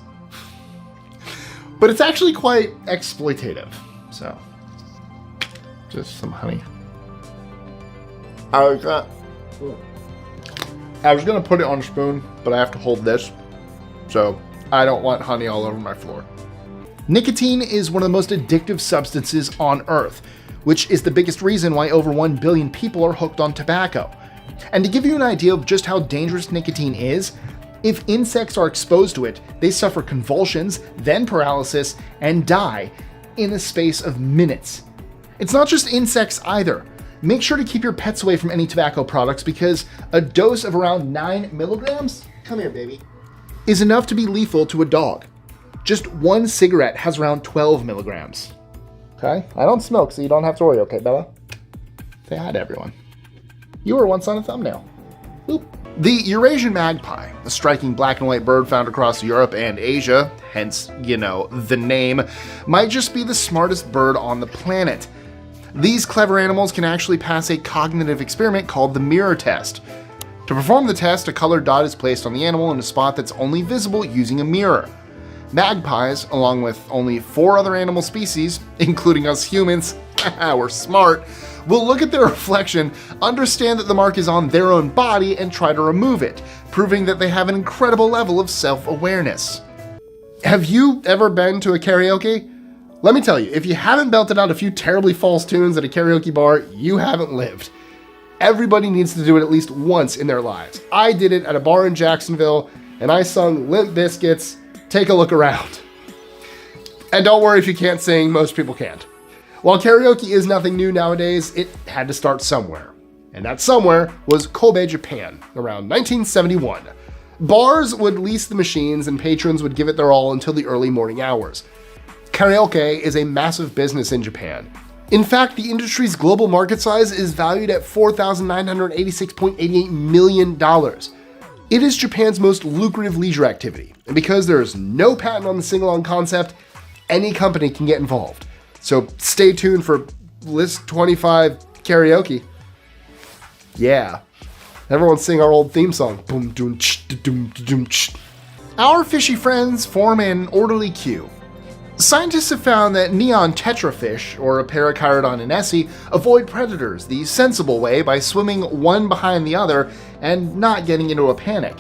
but it's actually quite exploitative. So, just some honey. I was gonna put it on a spoon, but I have to hold this, so I don't want honey all over my floor. Nicotine is one of the most addictive substances on Earth, which is the biggest reason why over 1 billion people are hooked on tobacco. And to give you an idea of just how dangerous nicotine is, if insects are exposed to it, they suffer convulsions, then paralysis, and die in the space of minutes. It's not just insects either. Make sure to keep your pets away from any tobacco products, because a dose of around 9 milligrams, come here baby, is enough to be lethal to a dog. Just 1 cigarette has around 12 milligrams. Okay? I don't smoke, so you don't have to worry, okay, Bella? Say hi to everyone. You were once on a thumbnail. Boop. The Eurasian magpie, a striking black and white bird found across Europe and Asia, hence, the name, might just be the smartest bird on the planet. These clever animals can actually pass a cognitive experiment called the mirror test. To perform the test, a colored dot is placed on the animal in a spot that's only visible using a mirror. Magpies, along with only 4 other animal species, including us humans, we're smart, will look at their reflection, understand that the mark is on their own body, and try to remove it, proving that they have an incredible level of self-awareness. Have you ever been to a karaoke? Let me tell you, if you haven't belted out a few terribly false tunes at a karaoke bar, you haven't lived. Everybody needs to do it at least once in their lives. I did it at a bar in Jacksonville, and I sung Limp Bizkit's Take a Look Around. And don't worry if you can't sing, most people can't. While karaoke is nothing new nowadays, it had to start somewhere. And that somewhere was Kobe, Japan, around 1971. Bars would lease the machines and patrons would give it their all until the early morning hours. Karaoke is a massive business in Japan. In fact, the industry's global market size is valued at $4,986.88 million. It is Japan's most lucrative leisure activity, and because there is no patent on the sing-along concept, any company can get involved. So stay tuned for List 25 karaoke. Yeah. Everyone sing our old theme song. Boom, doom, ch, doom, doom, ch. Our fishy friends form an orderly queue. Scientists have found that neon tetrafish, or Parachirodon inesi, avoid predators the sensible way by swimming one behind the other and not getting into a panic,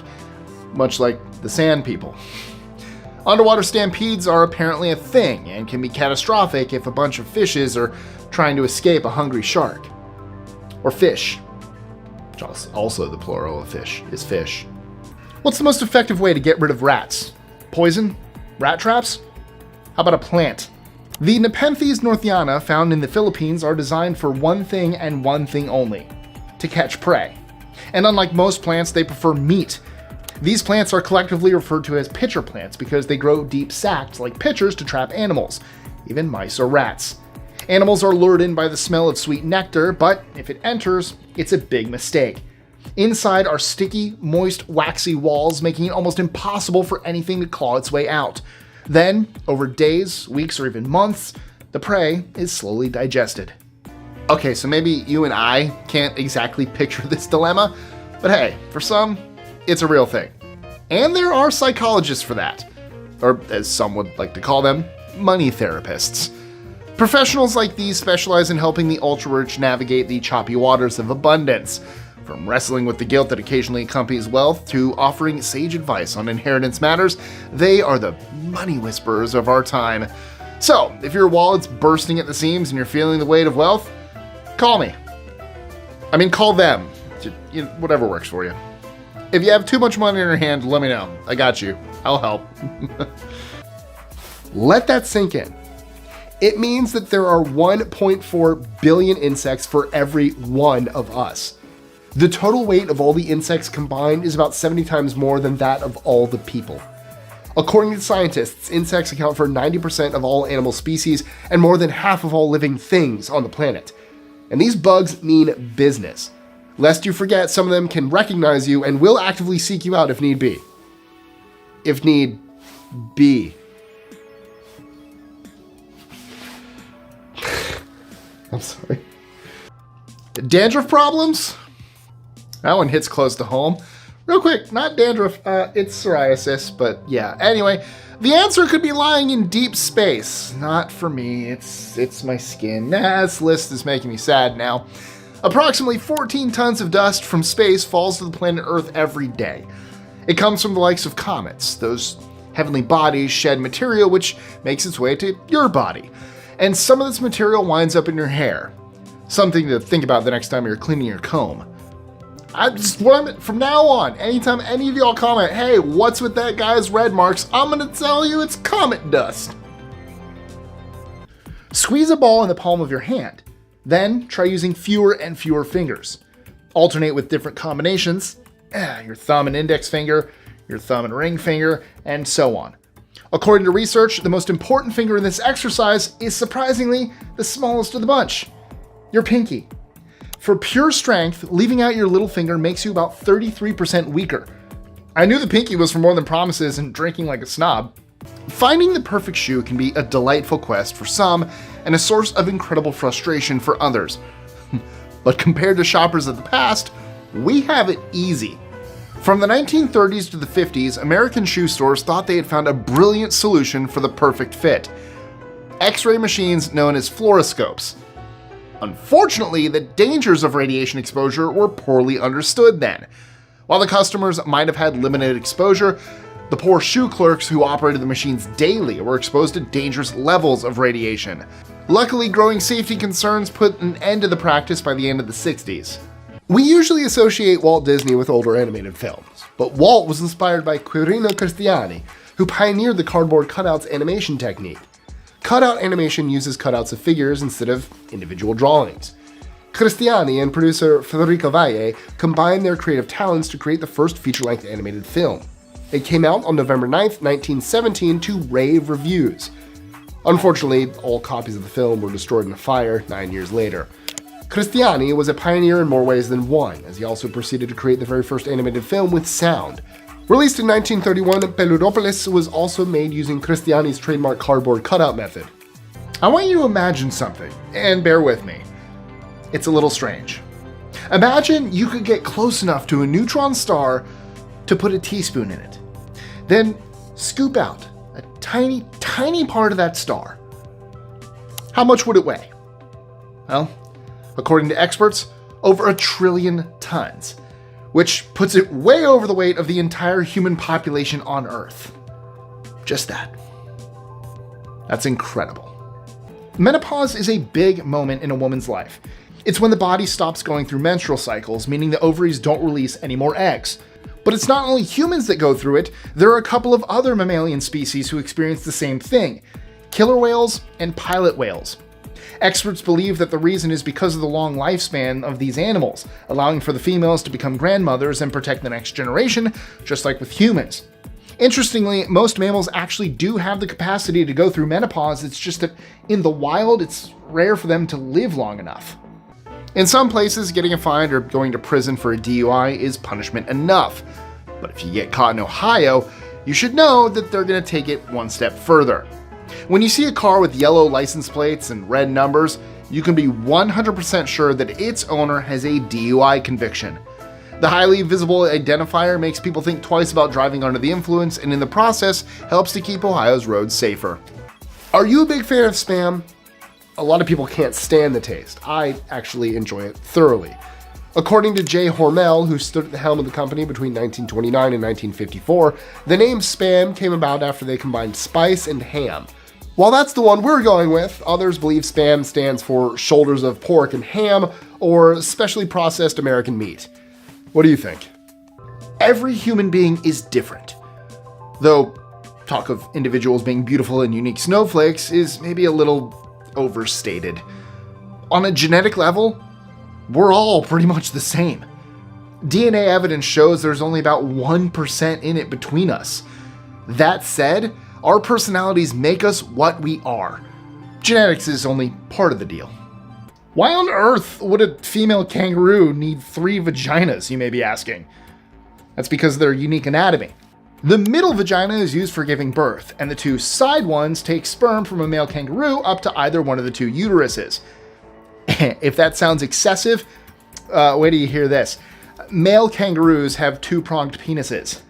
much like the sand people. Underwater stampedes are apparently a thing and can be catastrophic if a bunch of fishes are trying to escape a hungry shark. Or fish. Which also the plural of fish is fish. What's the most effective way to get rid of rats? Poison? Rat traps? How about a plant? The Nepenthes northiana found in the Philippines are designed for one thing and one thing only: to catch prey. And unlike most plants, they prefer meat. These plants are collectively referred to as pitcher plants because they grow deep sacked like pitchers to trap animals, even mice or rats. Animals are lured in by the smell of sweet nectar, but if it enters, it's a big mistake. Inside are sticky, moist, waxy walls, making it almost impossible for anything to claw its way out. Then, over days, weeks, or even months, the prey is slowly digested. Okay, so maybe you and I can't exactly picture this dilemma, but hey, for some, it's a real thing. And there are psychologists for that. Or, as some would like to call them, money therapists. Professionals like these specialize in helping the ultra-rich navigate the choppy waters of abundance. From wrestling with the guilt that occasionally accompanies wealth to offering sage advice on inheritance matters, they are the money whisperers of our time. So, if your wallet's bursting at the seams and you're feeling the weight of wealth, call me. I mean, call them. Whatever works for you. If you have too much money in your hand, let me know. I got you. I'll help. Let that sink in. It means that there are 1.4 billion insects for every one of us. The total weight of all the insects combined is about 70 times more than that of all the people. According to scientists, insects account for 90% of all animal species and more than half of all living things on the planet. And these bugs mean business. Lest you forget, some of them can recognize you and will actively seek you out if need be. If need be. I'm sorry. Dandruff problems? That one hits close to home. Real quick, not dandruff, it's psoriasis, but yeah. Anyway, the answer could be lying in deep space. Not for me, it's my skin. This list is making me sad now. Approximately 14 tons of dust from space falls to the planet Earth every day. It comes from the likes of comets. Those heavenly bodies shed material which makes its way to your body. And some of this material winds up in your hair. Something to think about the next time you're cleaning your comb. From now on, anytime any of y'all comment, hey, what's with that guy's red marks, I'm gonna tell you it's comet dust. Squeeze a ball in the palm of your hand. Then try using fewer and fewer fingers. Alternate with different combinations, your thumb and index finger, your thumb and ring finger, and so on. According to research, the most important finger in this exercise is surprisingly the smallest of the bunch, your pinky. For pure strength, leaving out your little finger makes you about 33% weaker. I knew the pinky was for more than promises and drinking like a snob. Finding the perfect shoe can be a delightful quest for some and a source of incredible frustration for others. But compared to shoppers of the past, we have it easy. From the 1930s to the 50s, American shoe stores thought they had found a brilliant solution for the perfect fit. X-ray machines known as fluoroscopes. Unfortunately, the dangers of radiation exposure were poorly understood then. While the customers might have had limited exposure, the poor shoe clerks who operated the machines daily were exposed to dangerous levels of radiation. Luckily, growing safety concerns put an end to the practice by the end of the 60s. We usually associate Walt Disney with older animated films, but Walt was inspired by Quirino Cristiani, who pioneered the cardboard cutouts animation technique. Cutout animation uses cutouts of figures instead of individual drawings. Cristiani and producer Federico Valle combined their creative talents to create the first feature-length animated film. It came out on November 9th, 1917 to rave reviews. Unfortunately, all copies of the film were destroyed in a fire 9 years later. Cristiani was a pioneer in more ways than one, as he also proceeded to create the very first animated film with sound. Released in 1931, Peludopolis was also made using Cristiani's trademark cardboard cutout method. I want you to imagine something, and bear with me. It's a little strange. Imagine you could get close enough to a neutron star to put a teaspoon in it. Then scoop out a tiny, tiny part of that star. How much would it weigh? Well, according to experts, over 1 trillion tons, which puts it way over the weight of the entire human population on Earth. Just that. That's incredible. Menopause is a big moment in a woman's life. It's when the body stops going through menstrual cycles, meaning the ovaries don't release any more eggs. But it's not only humans that go through it, there are a couple of other mammalian species who experience the same thing. killer whales, and pilot whales. Experts believe that the reason is because of the long lifespan of these animals, allowing for the females to become grandmothers and protect the next generation, just like with humans. Interestingly, most mammals actually do have the capacity to go through menopause, it's just that in the wild, it's rare for them to live long enough. In some places, getting a fine or going to prison for a DUI is punishment enough. But if you get caught in Ohio, you should know that they're going to take it one step further. When you see a car with yellow license plates and red numbers, you can be 100% sure that its owner has a DUI conviction. The highly visible identifier makes people think twice about driving under the influence, and in the process, helps to keep Ohio's roads safer. Are you a big fan of Spam? A lot of people can't stand the taste. I actually enjoy it thoroughly. According to Jay Hormel, who stood at the helm of the company between 1929 and 1954, the name Spam came about after they combined spice and ham. While that's the one we're going with, others believe Spam stands for shoulders of pork and ham, or specially processed American meat. What do you think? Every human being is different. Though, talk of individuals being beautiful and unique snowflakes is maybe a little overstated. On a genetic level, we're all pretty much the same. DNA evidence shows there's only about 1% in it between us. That said, our personalities make us what we are. Genetics is only part of the deal. Why on earth would a female kangaroo need 3 vaginas, you may be asking? That's because of their unique anatomy. The middle vagina is used for giving birth, and the 2 side ones take sperm from a male kangaroo up to either one of the 2 uteruses. If that sounds excessive, wait till you hear this. Male kangaroos have 2-pronged penises.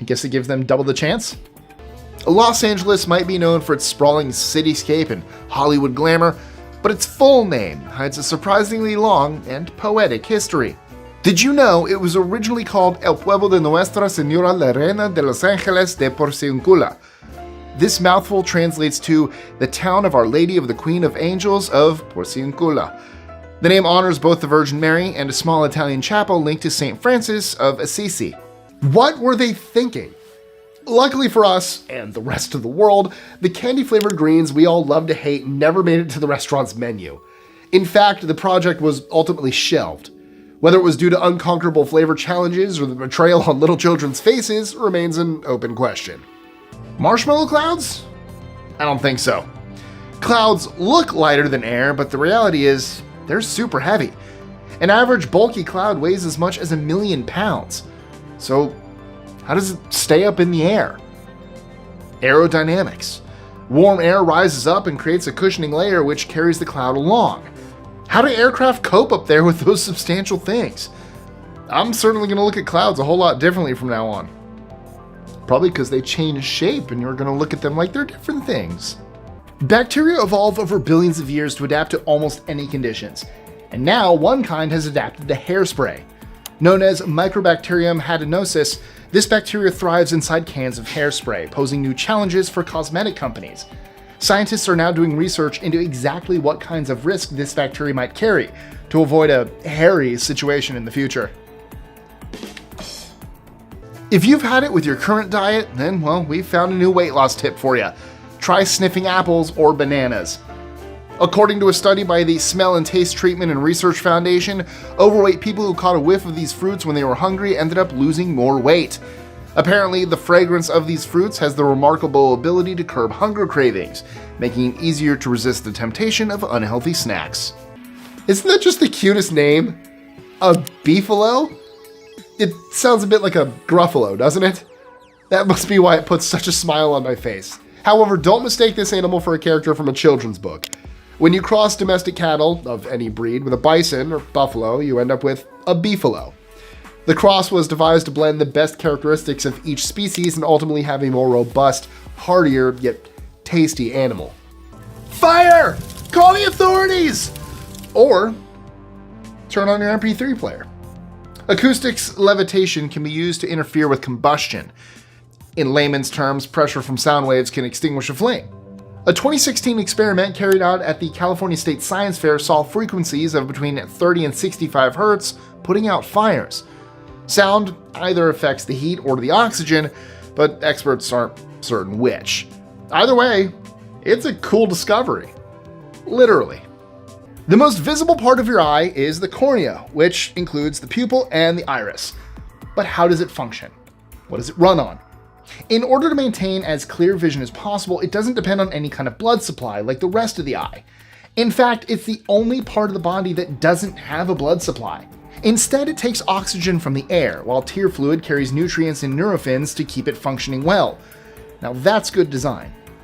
I guess it gives them double the chance? Los Angeles might be known for its sprawling cityscape and Hollywood glamour, but its full name hides a surprisingly long and poetic history. Did you know it was originally called El Pueblo de Nuestra Señora la Reina de Los Ángeles de Porciuncula? This mouthful translates to the town of Our Lady of the Queen of Angels of Porciuncula. The name honors both the Virgin Mary and a small Italian chapel linked to St. Francis of Assisi. What were they thinking? Luckily for us, and the rest of the world, the candy-flavored greens we all love to hate never made it to the restaurant's menu. In fact, the project was ultimately shelved. Whether it was due to unconquerable flavor challenges or the betrayal on little children's faces remains an open question. Marshmallow clouds? I don't think so. Clouds look lighter than air, but the reality is, they're super heavy. An average bulky cloud weighs as much as 1 million pounds. So, how does it stay up in the air? Aerodynamics. Warm air rises up and creates a cushioning layer which carries the cloud along. How do aircraft cope up there with those substantial things? I'm certainly going to look at clouds a whole lot differently from now on. Probably because they change shape and you're going to look at them like they're different things. Bacteria evolve over billions of years to adapt to almost any conditions. And now one kind has adapted to hairspray. Known as Microbacterium hadenosis, this bacteria thrives inside cans of hairspray, posing new challenges for cosmetic companies. Scientists are now doing research into exactly what kinds of risk this bacteria might carry to avoid a hairy situation in the future. If you've had it with your current diet, then, well, we've found a new weight loss tip for you. Try sniffing apples or bananas. According to a study by the Smell and Taste Treatment and Research Foundation, overweight people who caught a whiff of these fruits when they were hungry ended up losing more weight. Apparently, the fragrance of these fruits has the remarkable ability to curb hunger cravings, making it easier to resist the temptation of unhealthy snacks. Isn't that just the cutest name? A beefalo? It sounds a bit like a gruffalo, doesn't it? That must be why it puts such a smile on my face. However, don't mistake this animal for a character from a children's book. When you cross domestic cattle of any breed with a bison or buffalo, you end up with a beefalo. The cross was devised to blend the best characteristics of each species and ultimately have a more robust, hardier, yet tasty animal. Fire! Call the authorities! Or turn on your MP3 player. Acoustics levitation can be used to interfere with combustion. In layman's terms, pressure from sound waves can extinguish a flame. A 2016 experiment carried out at the California State Science Fair saw frequencies of between 30 and 65 hertz putting out fires. Sound either affects the heat or the oxygen, but experts aren't certain which. Either way, It's a cool discovery. Literally. The most visible part of your eye is the cornea, which includes the pupil and the iris. But how does it function? What does it run on? In order to maintain as clear vision as possible, it doesn't depend on any kind of blood supply like the rest of the eye. In fact, it's the only part of the body that doesn't have a blood supply. Instead, it takes oxygen from the air, while tear fluid carries nutrients and neurophins to keep it functioning well. Now that's good design.